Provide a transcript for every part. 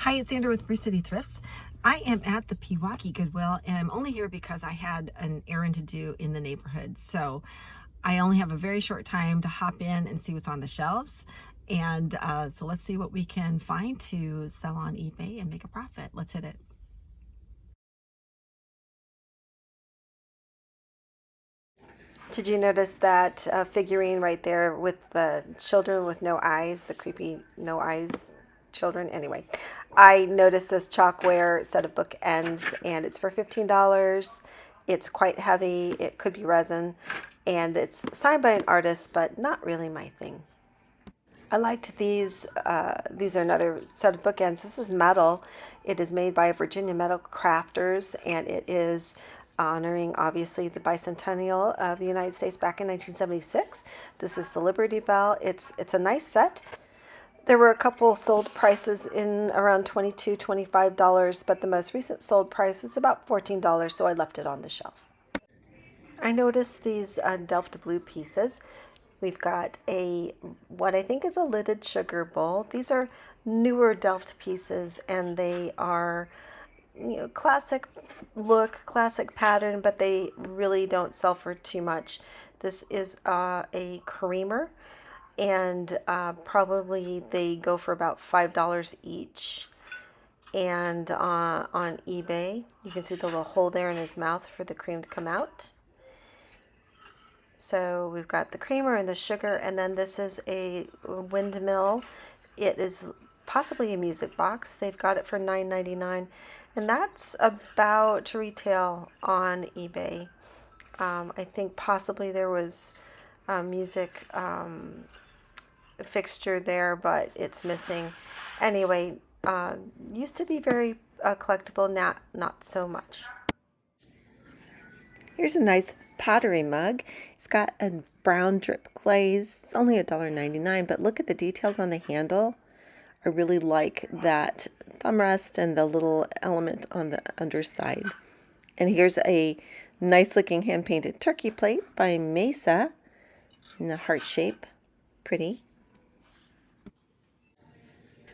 Hi, it's Sandra with Brew City Thrifts. I am at the Pewaukee Goodwill, and I'm only here because I had an errand to do in the neighborhood. So I only have a very short time to hop in and see what's on the shelves. And so let's see what we can find to sell on eBay and make a profit. Let's hit it. Did you notice that figurine right there with the children with no eyes, the creepy no eyes children? Anyway, I noticed this chalkware set of bookends, and it's for $15. It's quite heavy. It could be resin, and it's signed by an artist, but not really my thing. I liked these. These are another set of bookends. This is metal. It is made by Virginia Metal Crafters, and it is honoring, obviously, the bicentennial of the United States back in 1976. This is the Liberty Bell. It's a nice set. There were a couple sold prices in around $22, $25, but the most recent sold price was about $14, so I left it on the shelf. I noticed these Delft blue pieces. We've got what I think is a lidded sugar bowl. These are newer Delft pieces, and they are, classic look, classic pattern, but they really don't sell for too much. This is a creamer, and probably they go for about $5 each. And on eBay, you can see the little hole there in his mouth for the cream to come out. So we've got the creamer and the sugar, and then this is a windmill. It is possibly a music box. They've got it for $9.99, and that's about retail on eBay. I think possibly there was a music fixture there, but it's missing. Anyway, used to be very collectible, not so much. Here's a nice pottery mug. It's got a brown drip glaze. It's only $1.99, but look at the details on the handle. I really like that thumb rest and the little element on the underside. And here's a nice looking hand painted turkey plate by Mesa in the heart shape. Pretty.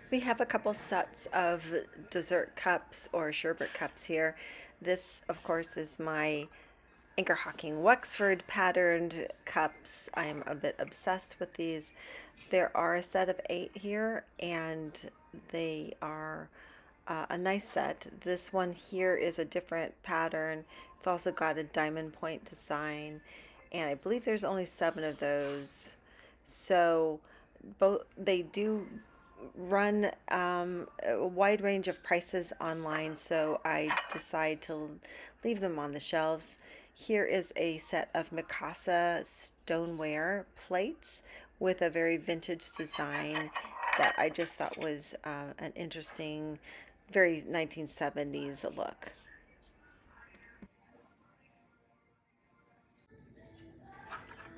We have a couple sets of dessert cups or sherbet cups here. This, of course, is my Anchor Hawking Wexford patterned cups. I'm a bit obsessed with these. There are a set of 8 here, and they are a nice set. This one here is a different pattern. It's also got a diamond point design, and I believe there's only 7 of those. So both they do run a wide range of prices online, so I decide to leave them on the shelves. Here is a set of Mikasa stoneware plates with a very vintage design that I just thought was an interesting, very 1970s look.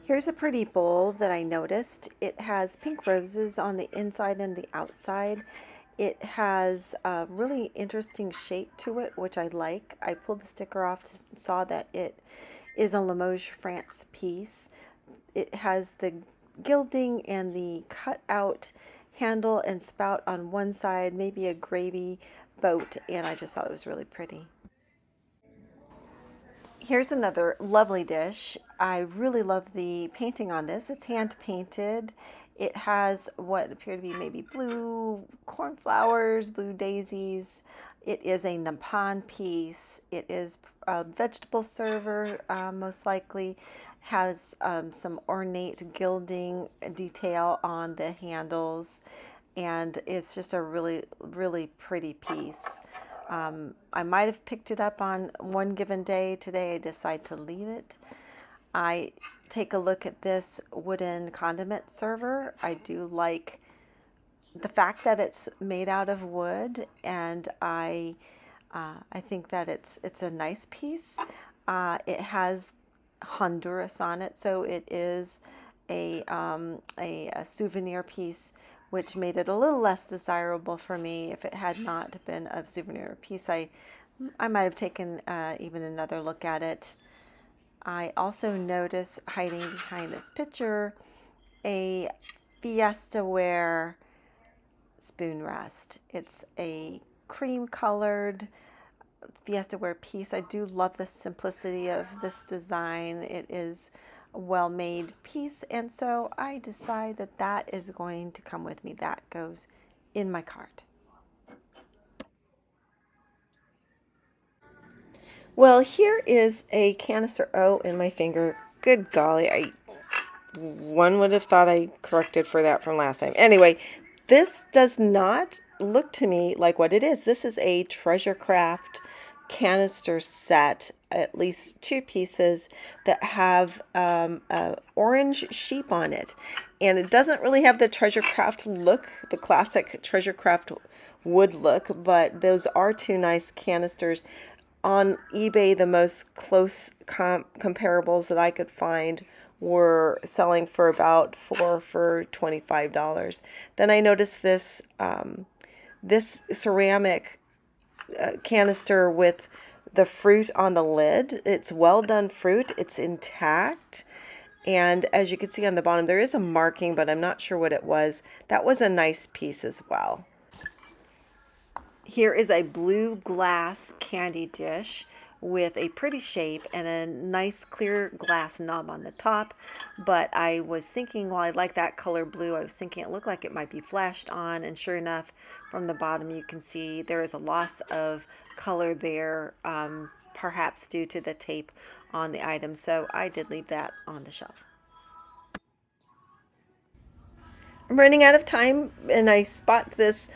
Here's a pretty bowl that I noticed. It has pink roses on the inside and the outside. It has a really interesting shape to it, which I like. I pulled the sticker off, saw that it is a Limoges, France piece. It has the gilding and the cut out handle and spout on one side, maybe a gravy boat, and I just thought it was really pretty. Here's another lovely dish. I really love the painting on this. It's hand painted. It has what appear to be maybe blue cornflowers, blue daisies. It is a Nippon piece. It is a vegetable server, most likely. Has some ornate gilding detail on the handles, and it's just a really, really pretty piece. I might have picked it up on one given day. Today I decide to leave it. I take a look at this wooden condiment server. I do like the fact that it's made out of wood, and I think that it's a nice piece. It has Honduras on it, so it is a souvenir piece, which made it a little less desirable for me. If it had not been a souvenir piece, I might have taken even another look at it. I also notice hiding behind this picture a Fiesta ware spoon rest. It's a cream colored Fiesta ware piece. I do love the simplicity of this design. It is a well made piece, and so I decide that that is going to come with me. That goes in my cart. Well, here is a canister. Oh, in my finger. Good golly, one would have thought I corrected for that from last time. Anyway, this does not look to me like what it is. This is a treasure craft canister set, at least two pieces that have orange sheep on it. And it doesn't really have the treasure craft look, the classic treasure craft wood look, but those are two nice canisters. On eBay, the most close comparables that I could find were selling for about four for $25. Then I noticed this ceramic canister with the fruit on the lid. It's well done fruit. It's intact. And as you can see on the bottom, there is a marking, but I'm not sure what it was. That was a nice piece as well. Here is a blue glass candy dish with a pretty shape and a nice clear glass knob on the top. But I was thinking, while I like that color blue, I was thinking it looked like it might be flashed on. And sure enough, from the bottom you can see there is a loss of color there, perhaps due to the tape on the item. So I did leave that on the shelf. I'm running out of time, and I spot this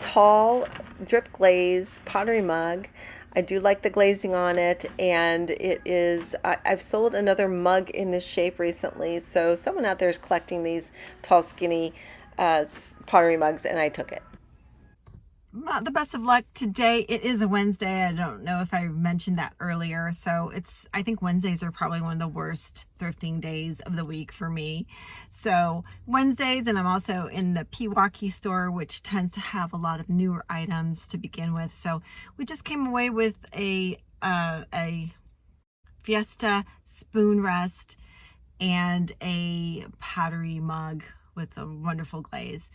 tall drip glaze pottery mug. I do like the glazing on it, and it is, I've sold another mug in this shape recently, so someone out there is collecting these tall, skinny pottery mugs, and I took it. Not the best of luck today. It is a Wednesday. I don't know if I mentioned that earlier. So I think Wednesdays are probably one of the worst thrifting days of the week for me. So Wednesdays, and I'm also in the Pewaukee store, which tends to have a lot of newer items to begin with. So we just came away with a Fiesta spoon rest and a pottery mug with a wonderful glaze.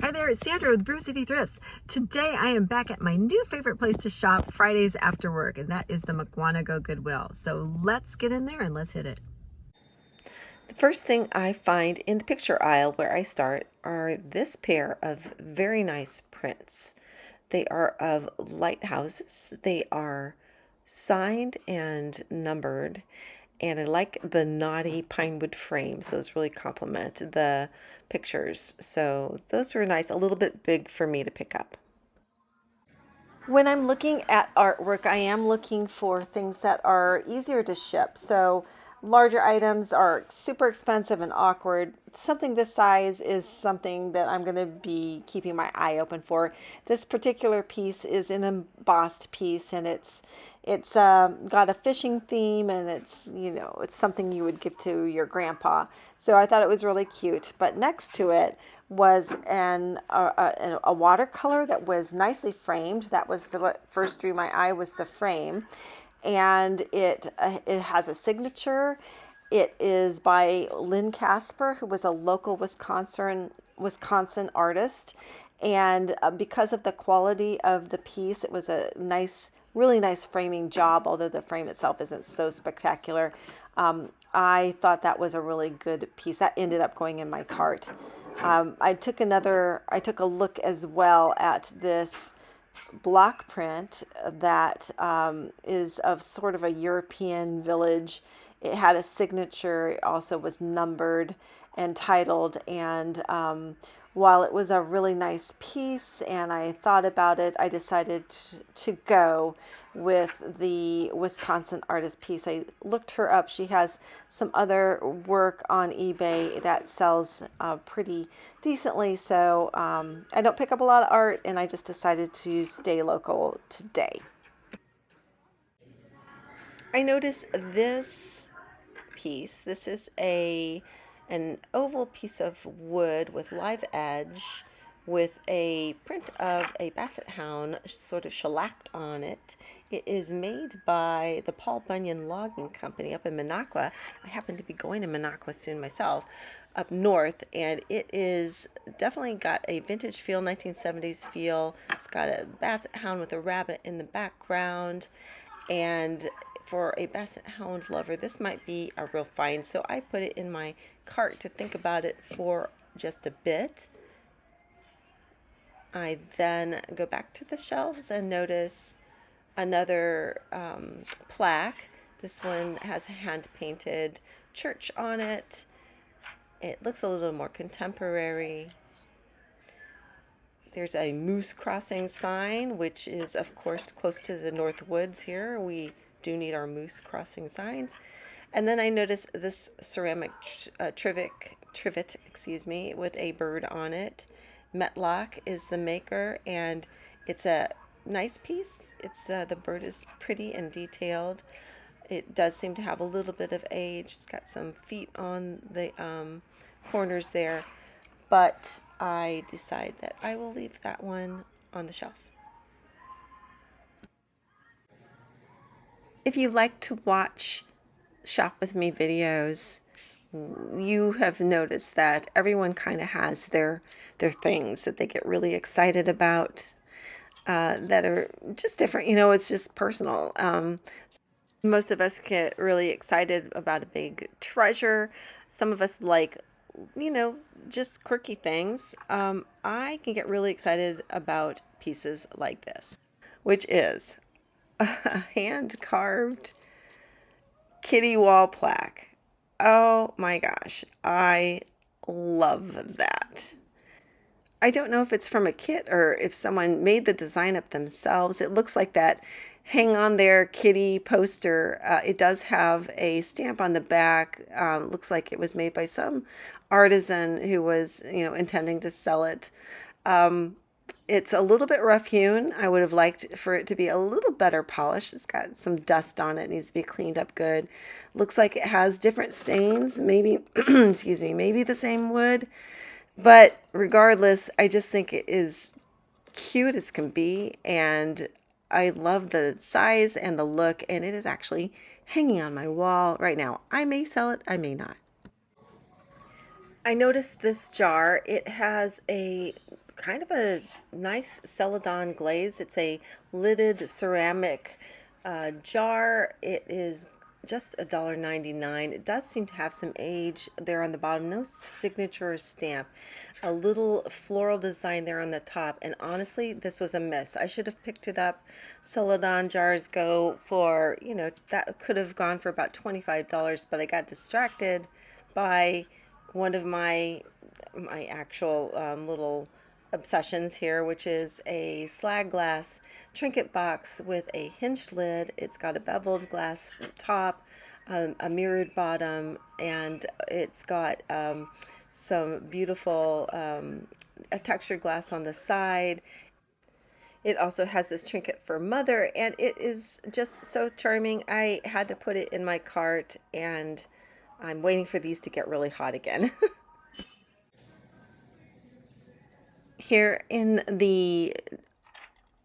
Hi there, it's Sandra with Brew City Thrifts. Today I am back at my new favorite place to shop Fridays after work, and that is the McWanago Goodwill. So let's get in there and let's hit it. The first thing I find in the picture aisle where I start are this pair of very nice prints. They are of lighthouses. They are signed and numbered, and I like the naughty pinewood frames. Those really complement the pictures. So those were nice, a little bit big for me to pick up. When I'm looking at artwork, I am looking for things that are easier to ship. So larger items are super expensive and awkward. Something this size is something that I'm going to be keeping my eye open for. This particular piece is an embossed piece, and it's got a fishing theme, and it's something you would give to your grandpa. So I thought it was really cute. But next to it was a watercolor that was nicely framed. That was what first drew my eye, was the frame, and it has a signature. It is by Lynn Casper, who was a local Wisconsin artist, and because of the quality of the piece, it was a really nice framing job. Although the frame itself isn't so spectacular, I thought that was a really good piece. That ended up going in my cart. I took a look as well at this block print that is of sort of a European village. It had a signature. It also was numbered and titled. And while it was a really nice piece and I thought about it, I decided to go with the Wisconsin artist piece. I looked her up. She has some other work on eBay that sells pretty decently. So I don't pick up a lot of art, and I just decided to stay local today. I noticed this piece. This is an oval piece of wood with live edge, with a print of a basset hound sort of shellacked on it. It is made by the Paul Bunyan Logging Company up in Minocqua. I happen to be going to Minocqua soon myself, up north, and it is definitely got a vintage feel, 1970s feel. It's got a basset hound with a rabbit in the background, and for a basset hound lover, this might be a real find. So I put it in my cart to think about it for just a bit. I then go back to the shelves and notice another plaque. This one has a hand painted church on it. It looks a little more contemporary. There's a moose crossing sign, which is, of course, close to the North Woods here. We do need our moose crossing signs. And then I noticed this ceramic trivet, excuse me, with a bird on it. Metlock is the maker, and it's a nice piece. It's the bird is pretty and detailed. It does seem to have a little bit of age. It's got some feet on the corners there, but I decide that I will leave that one on the shelf. If you like to watch Shop With Me videos, you have noticed that everyone kind of has their things that they get really excited about, that are just different. It's just personal. Most of us get really excited about a big treasure. Some of us like, just quirky things. I can get really excited about pieces like this, which is a hand carved kitty wall plaque. Oh my gosh, I love that. I don't know if it's from a kit or if someone made the design up themselves. It looks like that hang on there kitty poster. It does have a stamp on the back. Looks like it was made by some artisan who was, intending to sell it. It's a little bit rough hewn. I would have liked for it to be a little better polished. It's got some dust on it. It needs to be cleaned up good. Looks like it has different stains. Maybe, excuse me, maybe the same wood. But regardless, I just think it is cute as can be. And I love the size and the look. And it is actually hanging on my wall right now. I may sell it. I may not. I noticed this jar. It has a kind of a nice celadon glaze. It's a lidded ceramic jar. It is just $1.99. It does seem to have some age there on the bottom. No signature or stamp. A little floral design there on the top. And honestly, this was a miss. I should have picked it up. Celadon jars go for, that could have gone for about $25, but I got distracted by one of my actual little obsessions here, which is a slag glass trinket box with a hinged lid. It's got a beveled glass top, a mirrored bottom, and it's got some beautiful a textured glass on the side. It also has this trinket for mother, and it is just so charming. I had to put it in my cart, and I'm waiting for these to get really hot again. Here in the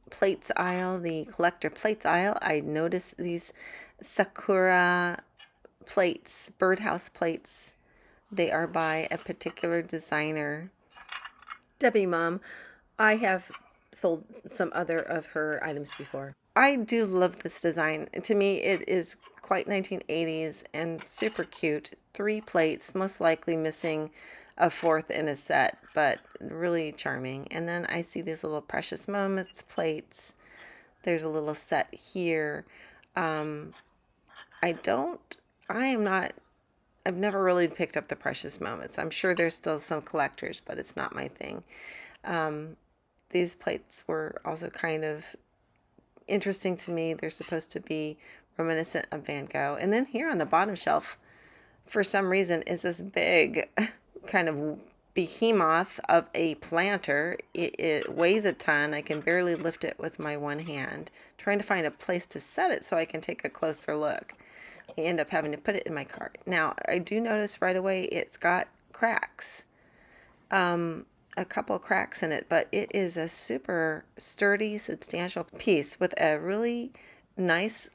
plates aisle, the collector plates aisle, I noticed these sakura plates, birdhouse plates. They are by a particular designer, Debbie Mom. I have sold some other of her items before. I do love this design. To me, it is quite 1980s and super cute. 3 plates, most likely missing a 4th in a set, but really charming. And then I see these little Precious Moments plates. There's a little set here. I don't, I am not, I've never really picked up the Precious Moments. I'm sure there's still some collectors, but it's not my thing. These plates were also kind of interesting to me. They're supposed to be reminiscent of Van Gogh. And then here on the bottom shelf, for some reason, is this big kind of behemoth of a planter. It weighs a ton. I can barely lift it with my one hand. Trying to find a place to set it so I can take a closer look. I end up having to put it in my cart. Now, I do notice right away it's got cracks. a couple cracks in it, but it is a super sturdy, substantial piece with a really nice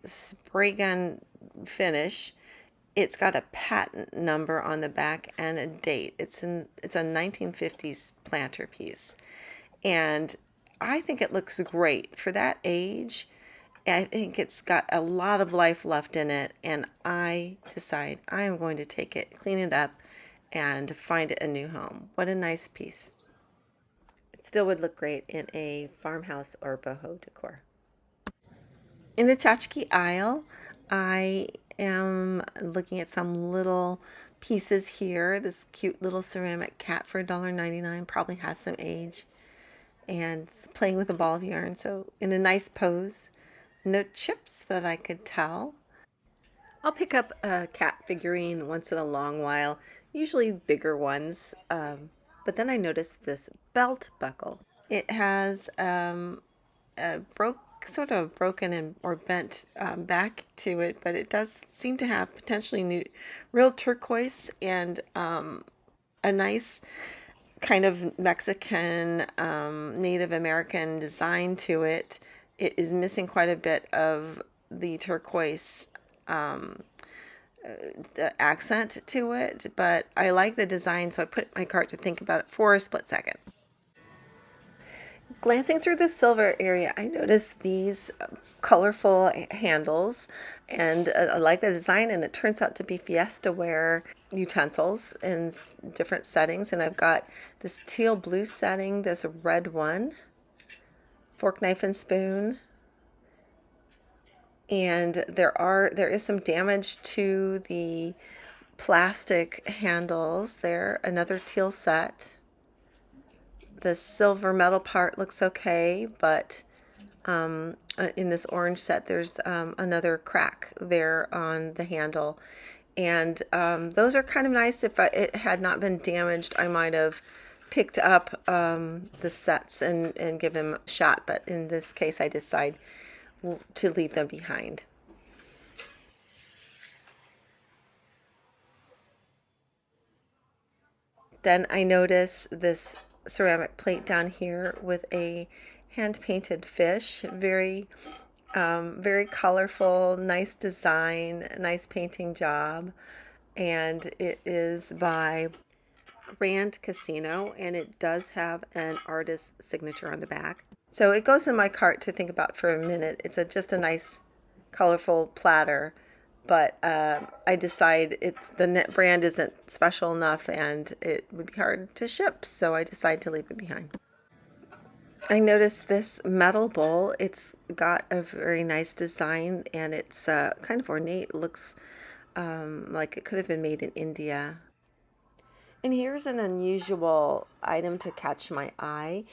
spray gun finish. It's got a patent number on the back and a date. It's a 1950s planter piece. And I think it looks great for that age. I think it's got a lot of life left in it, and I decide I am going to take it, clean it up, and find it a new home. What a nice piece. It still would look great in a farmhouse or boho decor. In the tchotchke aisle, I am looking at some little pieces here. This cute little ceramic cat for $1.99 probably has some age, and it's playing with a ball of yarn, so in a nice pose. No chips that I could tell. I'll pick up a cat figurine once in a long while, usually bigger ones. But then I noticed this belt buckle. It has sort of broken and or bent back to it, but it does seem to have potentially new, real turquoise and a nice kind of Mexican, Native American design to it. It is missing quite a bit of the turquoise the accent to it, but I like the design, so I put it in my cart to think about it for a split second. Glancing through the silver area, I noticed these colorful handles, and I like the design, and it turns out to be Fiesta ware utensils in different settings. And I've got this teal blue setting, this red one, fork, knife, and spoon. And there is some damage to the plastic handles there. Another teal set. The silver metal part looks okay, but in this orange set, there's another crack there on the handle. And those are kind of nice. If it had not been damaged, I might have picked up the sets and give them a shot. But in this case, I decide to leave them behind. Then I notice this ceramic plate down here with a hand-painted fish. Very colorful, nice design, nice painting job. And it is by Grand Casino, and it does have an artist's signature on the back. So it goes in my cart to think about for a minute. It's just a nice, colorful platter, but I decide the net brand isn't special enough, and it would be hard to ship, so I decide to leave it behind. I noticed this metal bowl. It's got a very nice design, and it's kind of ornate. It looks like it could have been made in India. And here's an unusual item to catch my eye.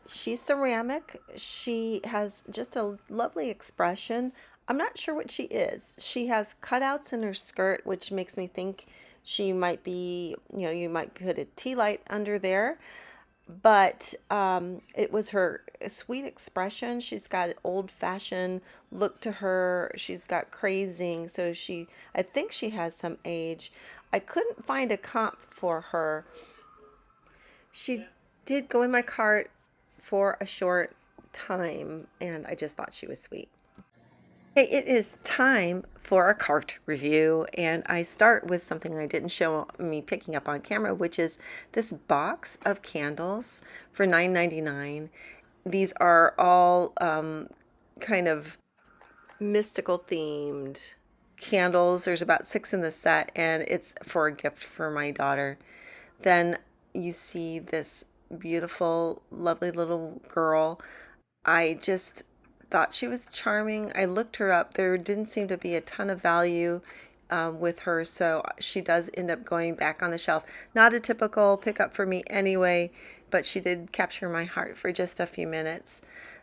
She's ceramic. She has just a lovely expression. I'm not sure what she is. She has cutouts in her skirt, which makes me think she might be, you might put a tea light under there. But it was her sweet expression. She's got an old-fashioned look to her. She's got crazing, so I think she has some age. I couldn't find a comp for her. She did go in my cart for a short time, and I just thought she was sweet. Hey, it is time for a cart review, and I start with something I didn't show me picking up on camera, which is this box of candles for $9.99. These are all kind of mystical themed candles. There's about 6 in the set, and it's for a gift for my daughter. Then you see this beautiful, lovely little girl. I just thought she was charming. I looked her up. There didn't seem to be a ton of value with her, so she does end up going back on the shelf. Not a typical pickup for me anyway, but she did capture my heart for just a few minutes.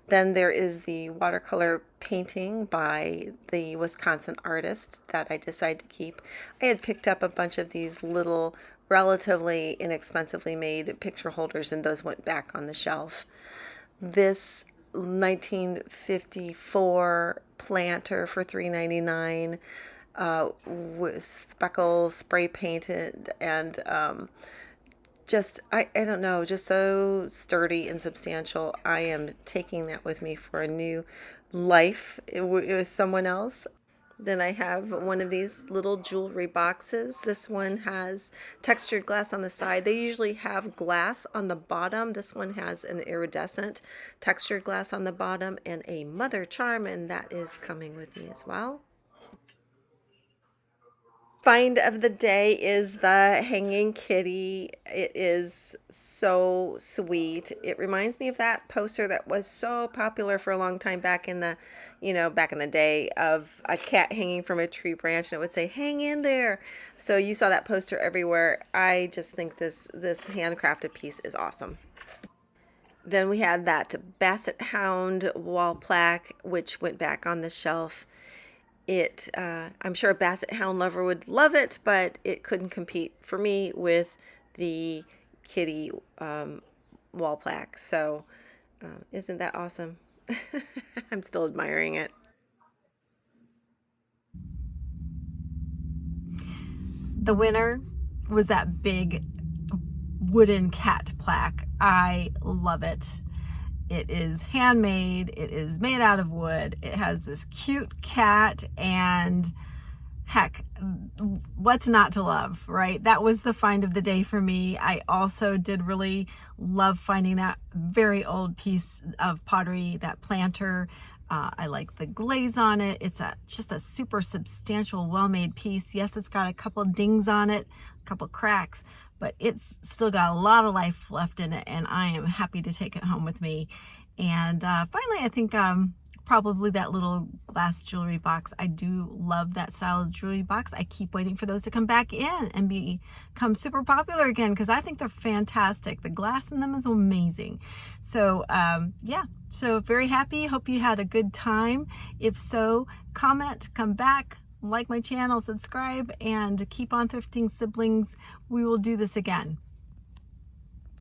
Then there is the watercolor painting by the Wisconsin artist that I decided to keep. I had picked up a bunch of these little, relatively inexpensively made picture holders, and those went back on the shelf. This 1954 planter for $3.99 with speckles spray painted, and just I don't know, just so sturdy and substantial. I am taking that with me for a new life with someone else. Then I have one of these little jewelry boxes. This one has textured glass on the side. They usually have glass on the bottom. This one has an iridescent textured glass on the bottom and a mother charm, and that is coming with me as well. Find of the day is the hanging kitty. It is so sweet. It reminds me of that poster that was so popular for a long time back in the, back in the day, of a cat hanging from a tree branch, and it would say hang in there. So you saw that poster everywhere. I just think this handcrafted piece is awesome. Then we had that Basset Hound wall plaque, which went back on the shelf. I'm sure a Basset Hound lover would love it, but it couldn't compete for me with the kitty wall plaque. So isn't that awesome? I'm still admiring it. The winner was that big wooden cat plaque. I love it. It is handmade. It is made out of wood. It has this cute cat, and heck, what's not to love, right? That was the find of the day for me. I also did really love finding that very old piece of pottery, that planter. I like the glaze on it. It's just a super substantial, well-made piece. Yes, it's got a couple dings on it, a couple cracks, but it's still got a lot of life left in it, and I am happy to take it home with me. And finally, I think probably that little glass jewelry box. I do love that style of jewelry box. I keep waiting for those to come back in and become super popular again, because I think they're fantastic. The glass in them is amazing. So yeah, so very happy. Hope you had a good time. If so, comment, come back, like my channel, subscribe, and keep on thrifting, siblings. We will do this again.